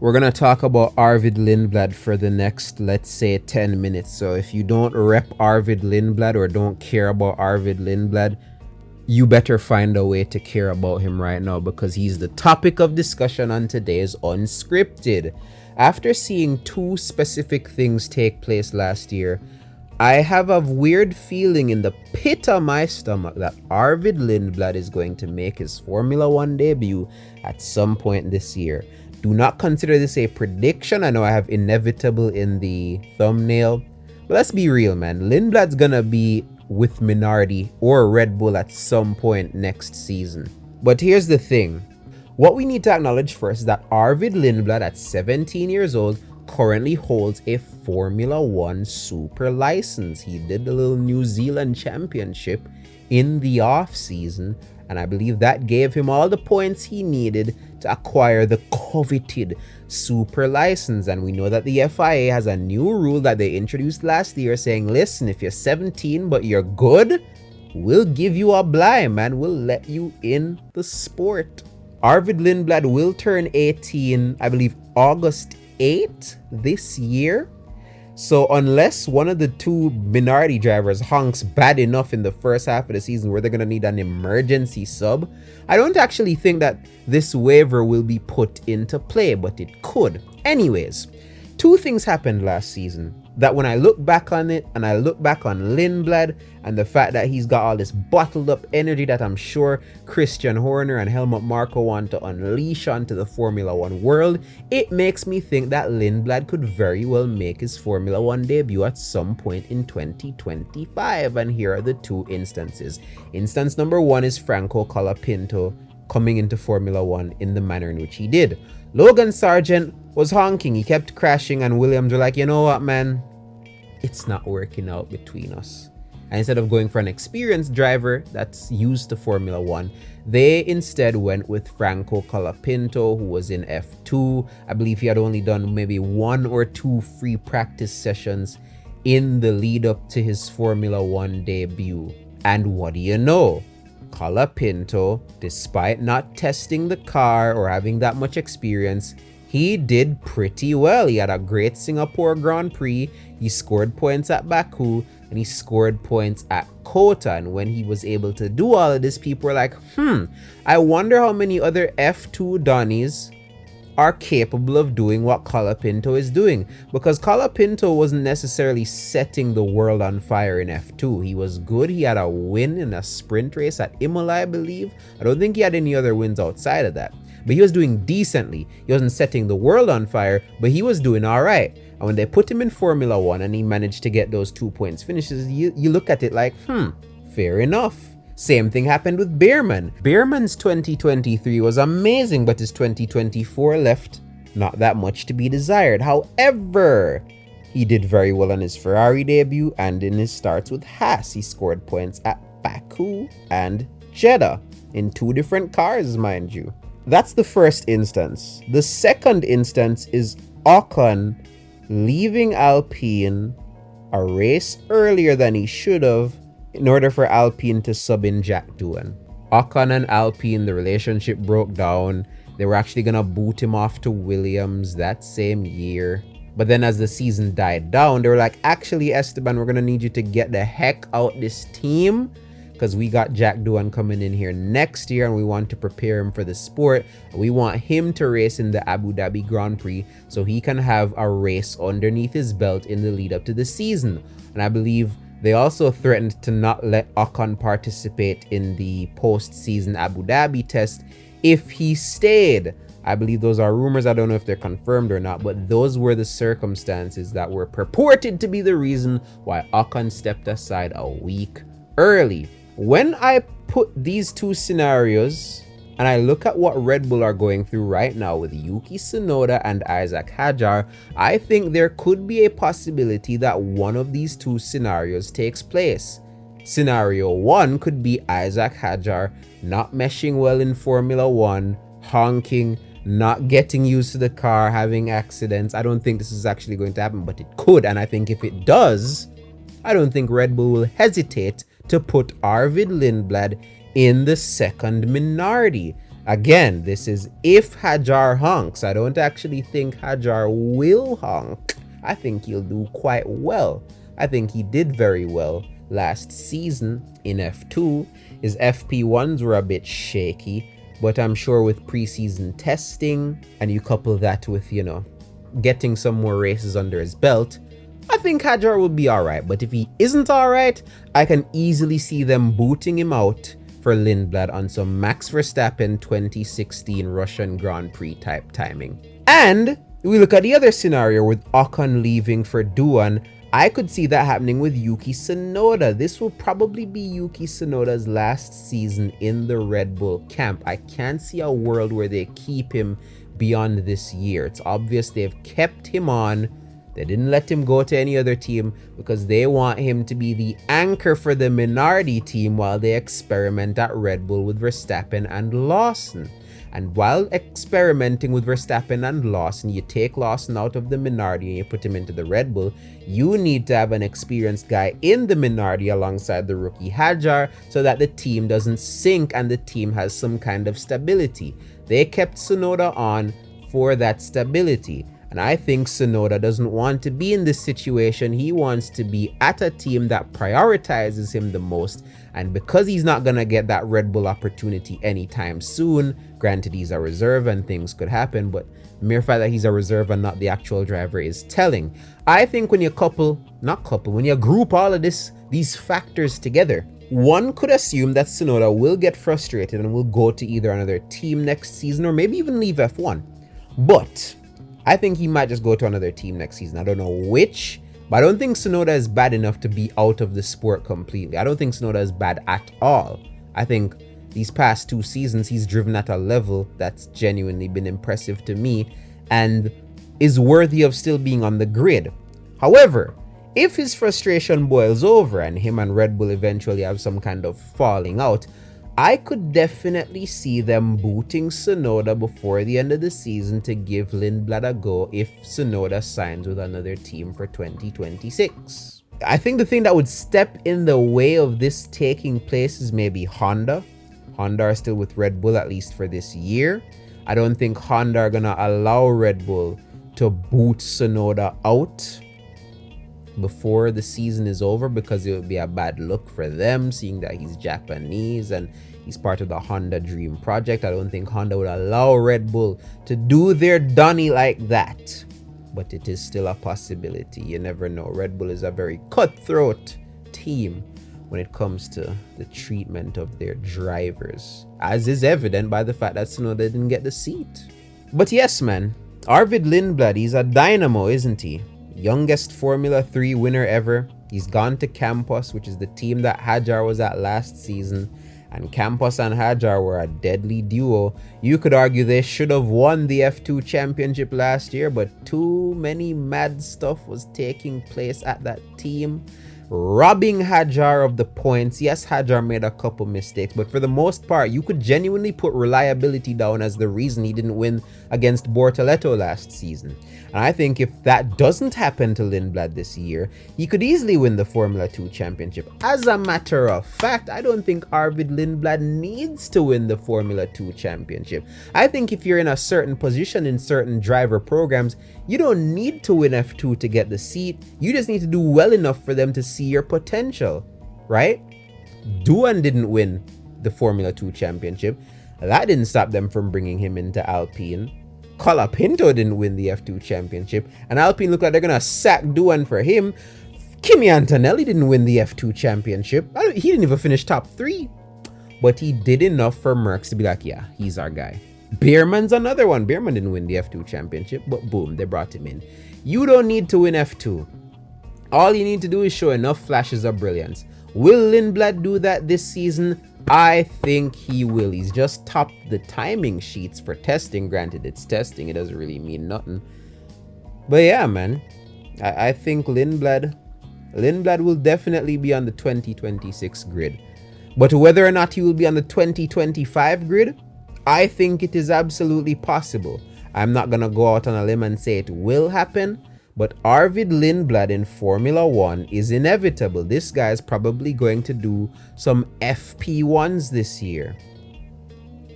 We're going to talk about Arvid Lindblad for the next, let's say, 10 minutes. So if you don't rep Arvid Lindblad or don't care about Arvid Lindblad, you better find a way to care about him right now, because he's the topic of discussion on today's Unscripted. After seeing two specific things take place last year, I have a weird feeling in the pit of my stomach that Arvid Lindblad is going to make his Formula One debut at some point this year. Do not consider this a prediction. I know I have inevitable in the thumbnail, but let's be real, man. Lindblad's gonna be with Minardi or Red Bull at some point next season. But here's the thing. What we need to acknowledge first is that Arvid Lindblad at 17 years old currently holds a Formula One super license. He did the little New Zealand championship in the off season, and I believe that gave him all the points he needed to acquire the coveted super license. And we know that the FIA has a new rule that they introduced last year saying, listen, if you're 17 but you're good, we'll give you a blind, man. We'll let you in the sport. Arvid Lindblad will turn 18, I believe, August 8th this year. So unless one of the two Minardi drivers honks bad enough in the first half of the season where they're going to need an emergency sub, I don't actually think that this waiver will be put into play, but it could. Anyways, two things happened last season that when I look back on it and I look back on Lindblad and the fact that he's got all this bottled up energy that I'm sure Christian Horner and Helmut Marko want to unleash onto the Formula One world, it makes me think that Lindblad could very well make his Formula One debut at some point in 2025. And here are the two instances. Instance number one is Franco Colapinto coming into Formula One in the manner in which he did. Logan Sargent was honking, he kept crashing, and Williams were like, you know what, man, it's not working out between us. And instead of going for an experienced driver that's used to Formula One, they instead went with Franco Colapinto, who was in F2. I believe he had only done maybe 1 or 2 free practice sessions in the lead up to his Formula One debut. And what do you know? Colapinto, despite not testing the car or having that much experience, he did pretty well. He had a great Singapore Grand Prix, he scored points at Baku, and he scored points at Kota. And when he was able to do all of this, people were like, I wonder how many other F2 Donnies are capable of doing what Colapinto is doing. Because Colapinto wasn't necessarily setting the world on fire in F2. He was good. He had a win in a sprint race at Imola, I believe. I don't think he had any other wins outside of that. But he was doing decently. He wasn't setting the world on fire, but he was doing all right. And when they put him in Formula One and he managed to get those 2 points finishes, you look at it like, fair enough. Same thing happened with Beerman. Beerman's 2023 was amazing, but his 2024 left not that much to be desired. However, he did very well on his Ferrari debut and in his starts with Haas. He scored points at Baku and Jeddah in 2 different cars, mind you. That's the first instance. The second instance is Ocon leaving Alpine a race earlier than he should have in order for Alpine to sub in Jack Doohan. Ocon and Alpine, the relationship broke down. They were actually going to boot him off to Williams that same year. But then as the season died down, they were like, actually, Esteban, we're going to need you to get the heck out this team, because we got Jack Doohan coming in here next year and we want to prepare him for the sport. We want him to race in the Abu Dhabi Grand Prix so he can have a race underneath his belt in the lead up to the season. And I believe they also threatened to not let Ocon participate in the post-season Abu Dhabi test if he stayed. I believe those are rumors. I don't know if they're confirmed or not, but those were the circumstances that were purported to be the reason why Ocon stepped aside a week early. When I put these two scenarios and I look at what Red Bull are going through right now with Yuki Tsunoda and Isaac Hadjar, I think there could be a possibility that one of these two scenarios takes place. Scenario 1 could be Isaac Hadjar not meshing well in Formula One, honking, not getting used to the car, having accidents. I don't think this is actually going to happen, but it could. And I think if it does, I don't think Red Bull will hesitate to put Arvid Lindblad in the second Minardi. Again, this is if Hajar honks. I don't actually think Hajar will honk. I think he'll do quite well. I think he did very well last season in F2. His FP1s were a bit shaky, but I'm sure with preseason testing and you couple that with, getting some more races under his belt, I think Hajar will be alright. But if he isn't alright, I can easily see them booting him out for Lindblad on some Max Verstappen 2016 Russian Grand Prix type timing. And we look at the other scenario with Ocon leaving for Duan. I could see that happening with Yuki Tsunoda. This will probably be Yuki Tsunoda's last season in the Red Bull camp. I can't see a world where they keep him beyond this year. It's obvious they've kept him on. They didn't let him go to any other team because they want him to be the anchor for the minority team while they experiment at Red Bull with Verstappen and Lawson. And while experimenting with Verstappen and Lawson, you take Lawson out of the minority and you put him into the Red Bull. You need to have an experienced guy in the minority alongside the rookie Hajar so that the team doesn't sink and the team has some kind of stability. They kept Tsunoda on for that stability. And I think Tsunoda doesn't want to be in this situation. He wants to be at a team that prioritizes him the most. And because he's not going to get that Red Bull opportunity anytime soon, granted he's a reserve and things could happen, but the mere fact that he's a reserve and not the actual driver is telling. I think when you when you group all of these factors together, one could assume that Tsunoda will get frustrated and will go to either another team next season or maybe even leave F1. But I think he might just go to another team next season. I don't know which, but I don't think Tsunoda is bad enough to be out of the sport completely. I don't think Tsunoda is bad at all. I think these past 2 seasons, he's driven at a level that's genuinely been impressive to me and is worthy of still being on the grid. However, if his frustration boils over and him and Red Bull eventually have some kind of falling out, I could definitely see them booting Tsunoda before the end of the season to give Lindblad a go if Tsunoda signs with another team for 2026. I think the thing that would step in the way of this taking place is maybe Honda. Honda are still with Red Bull at least for this year. I don't think Honda are gonna allow Red Bull to boot Tsunoda out before the season is over because it would be a bad look for them, seeing that he's Japanese and he's part of the Honda Dream project. I don't think Honda would allow Red Bull to do their dunny like that, but it is still a possibility. You never know. Red Bull is a very cutthroat team when it comes to the treatment of their drivers, as is evident by the fact that Tsunoda didn't get the seat. But yes, man, Arvid Lindblad, he's a dynamo, isn't he? Youngest Formula 3 winner ever. He's gone to Campos, which is the team that Hajar was at last season. And Campos and Hajar were a deadly duo. You could argue they should have won the F2 championship last year, but too many mad stuff was taking place at that team, robbing Hajar of the points. Yes, Hajar made a couple mistakes, but for the most part, you could genuinely put reliability down as the reason he didn't win against Bortoleto last season. And I think if that doesn't happen to Lindblad this year, he could easily win the Formula 2 championship. As a matter of fact, I don't think Arvid Lindblad needs to win the Formula 2 championship. I think if you're in a certain position in certain driver programs, you don't need to win F2 to get the seat. You just need to do well enough for them to see your potential, right? Duan didn't win the Formula 2 championship. That didn't stop them from bringing him into Alpine. Colapinto didn't win the F2 championship, and Alpine look like they're gonna sack Duan for him. Kimi Antonelli didn't win the F2 championship. He didn't even finish top 3, but he did enough for Merckx to be like, yeah, he's our guy. Beerman's another one. Beerman didn't win the F2 championship, but boom, they brought him in. You don't need to win F2. All you need to do is show enough flashes of brilliance. Will Lindblad do that this season? I think he will. He's just topped the timing sheets for testing. Granted, it's testing. It doesn't really mean nothing. But yeah, man. I think Lindblad will definitely be on the 2026 grid. But whether or not he will be on the 2025 grid, I think it is absolutely possible. I'm not going to go out on a limb and say it will happen. But Arvid Lindblad in Formula 1 is inevitable. This guy is probably going to do some FP1s this year.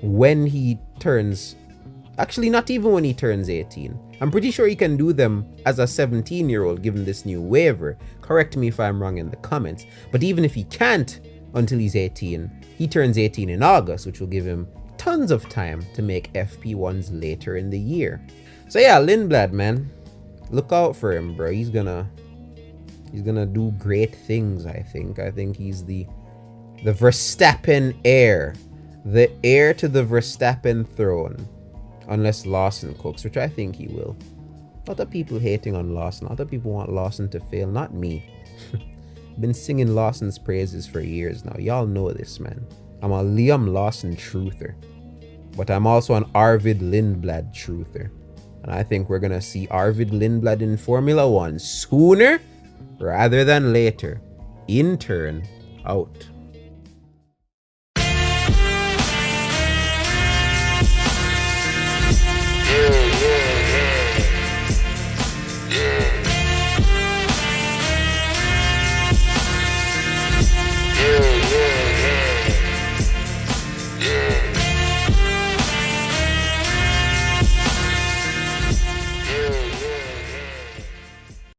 when he turns, actually not even when he turns 18. I'm pretty sure he can do them as a 17-year-old given this new waiver. Correct me if I'm wrong in the comments. But even if he can't until he's 18, he turns 18 in August, which will give him tons of time to make FP1s later in the year. So yeah, Lindblad, man, look out for him, bro. He's gonna do great things, I think. I think he's the Verstappen heir. The heir to the Verstappen throne. Unless Lawson cooks, which I think he will. A lot of people hating on Lawson. A lot of people want Lawson to fail, not me. Been singing Lawson's praises for years now. Y'all know this, man. I'm a Liam Lawson truther. But I'm also an Arvid Lindblad truther. And I think we're gonna see Arvid Lindblad in Formula 1 sooner rather than later. In turn, out.